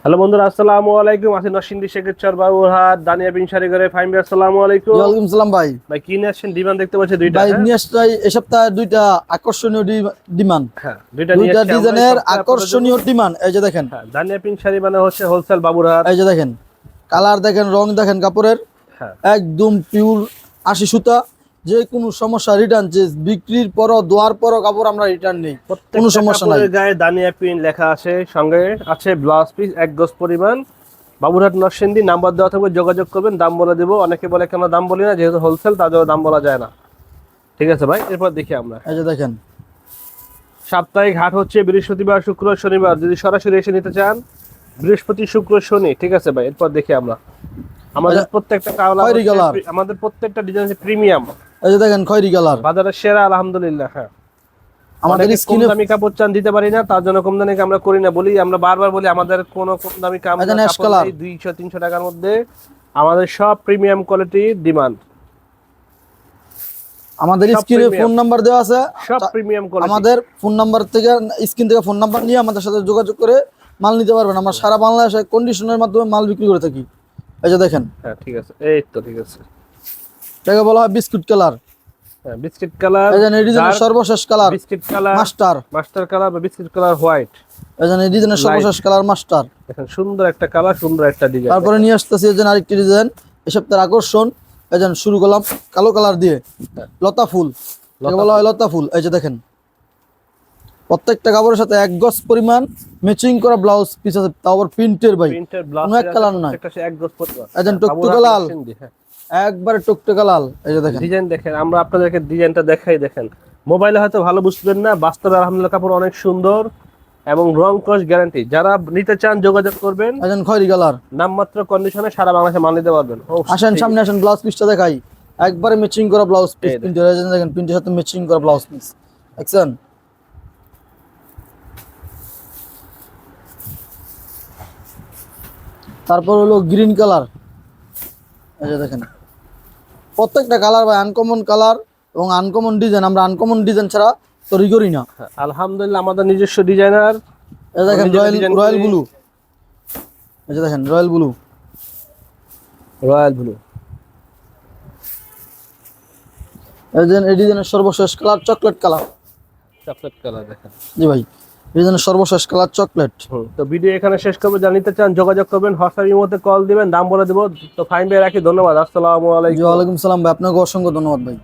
Hello বন্ধুরা, আসসালামু আলাইকুম। আছি নরসিংদী শেখেরচর বাবুরহাট দানিয়া বিনসারি করে ফাইম ভাই, আসসালামু আলাইকুম। ওয়ালাইকুম সালাম ভাই। ভাই কি নিয়ে আসছেন? ডিমান্ড দেখতে পাচ্ছি দুইটা। ভাই হ্যাঁ নিয়ে আসছি এই সপ্তাহে দুইটা আকর্ষণীয় ডিমান্ড, হ্যাঁ, দুইটা নিয়ে দুইটা আসছি আমরা এই ডিজাইনের সপ্তাহে আপনাদের জন্য। আকর্ষণীয় ডিমান্ড। এই যে দেখেন, হ্যাঁ, দানিয়া পিনসারি মানে হচ্ছে হোলসেল বাবুরহাট। এই যে দেখেন, কালার দেখেন, রং দেখেন, কাপড়ের হ্যাঁ, একদম পিওর 80 সুতা। যে কোনো সমস্যা রিটার্ন, যে বিক্রির পরও দোয়ার পরও কাপড় আমরা রিটার্ন নেই, কোনো প্রত্যেকটা সমস্যা নাই। কাপড়ের গায়ে দানিয়া পিন লেখা আছে, সঙ্গে আছে ব্লাউজ পিস 1 গজ পরিমাণ। বাবুরহাট নরসিংদী, নাম্বার দেওয়া থাকবে, যোগাযোগ করবেন, দাম বলে দেবো। অনেকে বলে কেন দাম বলি না, যেহেতু হোলসেল তার জন্য দাম বলা যায় না। ঠিক আছে ভাই, এরপর দেখি আমরা। এই যে দেখেন, সাপ্তাহিক হাট হচ্ছে বৃহস্পতিবার, শুক্র, শনিবার। যদি সরাসরি এসে নিতে চান বৃহস্পতি, শুক্র, শনি। ঠিক আছে ভাই, এরপর দেখি আমরা। আমাদের প্রত্যেকটা খয়েরি কালার, আমাদের প্রত্যেকটা ডিজাইন হচ্ছে প্রিমিয়াম। এই যে দেখেন খয়েরি কালার, বাজারের সেরা আলহামদুলিল্লাহ। হ্যাঁ, আমাদের কম স্কিনে দামি কাপড় চান, দিতে পারি না, তার জন্য কম দামি আমরা করি না। বলি আমরা বারবার বলি, আমাদের কোনো কম দামি কাপড় নেই। 200-300 টাকার মধ্যে আমাদের সব প্রিমিয়াম কোয়ালিটির ডিমান্ড। আমাদের স্ক্রিনে ফোন নাম্বার দেওয়া আছে, সব প্রিমিয়াম কোয়ালিটি। আমাদের ফোন নাম্বার থেকে, স্ক্রিন থেকে ফোন নাম্বার নিয়ে আমাদের সাথে যোগাযোগ করে মাল নিতে পারবেন। আমরা সারা বাংলাদেশে কন্ডিশনের মাধ্যমে মাল বিক্রি করে থাকি। এই যে দেখেন, হ্যাঁ ঠিক আছে, এই তো ঠিক আছে। এটাকে বলা হয় বিস্কুট কালার। হ্যাঁ, বিস্কিট কালার। এই যে এই ডিজাইনের সর্বশেষ colour biscuit colour, master colour বা বিস্কিট কালার হোয়াইট। এই যে এই ডিজাইনের সর্বশেষ কালার মাস্টার। দেখেন সুন্দর একটা কালার, সুন্দর একটা ডিজাইন। তারপরে নিয়ে আসতেছি এই যে আরেকটি ডিজাইন, এই সপ্তাহের আকর্ষণ। এই যে শুরু করলাম কালো কালার দিয়ে, লতা ফুল, এটাকে বলা হয় লতা ফুল। এই যে দেখেন, প্রত্যেকটা কাপড়ের সাথে 1 গজ পরিমাণ ম্যাচিং করা ব্লাউজ পিস আছে, তাও আবার প্রিন্টের ভাই, প্রিন্টের ব্লাউজ, কোনো এক কালার নাই। একটা 1 গজ পরিমাণ। এই যে টকটকে লাল, একবারে টকটকে লাল। এই যে দেখেন ডিজাইন দেখেন, আমরা আপনাদেরকে ডিজাইনটা দেখাই। দেখেন, মোবাইলে হয়তো ভালো বুঝবেন না, বাস্তবে আলহামদুলিল্লাহ কাপড় অনেক সুন্দর এবং রং কস গ্যারান্টি। যারা নিতে চান যোগাযোগ করবেন। এই যে খয়েরি কালার, নামমাত্র কন্ডিশনে সারা বাংলাদেশে মাল নিতে পারবেন। আসেন সামনে আসেন, ব্লাউজ পিসটা দেখাই। একবারে ম্যাচিং করা ব্লাউজ পিস, প্রিন্টের। এই যে দেখেন, প্রিন্টের সাথে ম্যাচিং করা ব্লাউজ পিস দেখছেন। তারপর হলো গ্রিন কালার। এই যে দেখেন, প্রত্যেকটা কালার ভাই আনকমন কালার এবং আনকমন ডিজাইন। আমরা আনকমন ডিজাইন ছাড়া তৈরি করি না। আলহামদুলিল্লাহ, আমাদের নিজস্ব ডিজাইনার। এই দেখেন রয়্যাল ব্লু। এই যে দেখেন রয়্যাল ব্লু, রয়্যাল ব্লু। এই যে এই ডিজাইনের সর্বশেষ colour chocolate colour. Chocolate colour দেখেন। জি ভাই, ডিজাইনের সর্বশেষ কালার চকলেট। তো ভিডিও এখানে শেষ করবে। জানিতে চান যোগাযোগ করবেন, হোয়াটসঅ্যাপ ইমোতে কল দিবেন, দাম বলে দেবো। তো ফাইন ভাই রাখি, ধন্যবাদ। আসসালামু আলাইকুম। ওয়ালাইকুম সালাম ভাই, আপনাকে অসংখ্য ধন্যবাদ ভাই।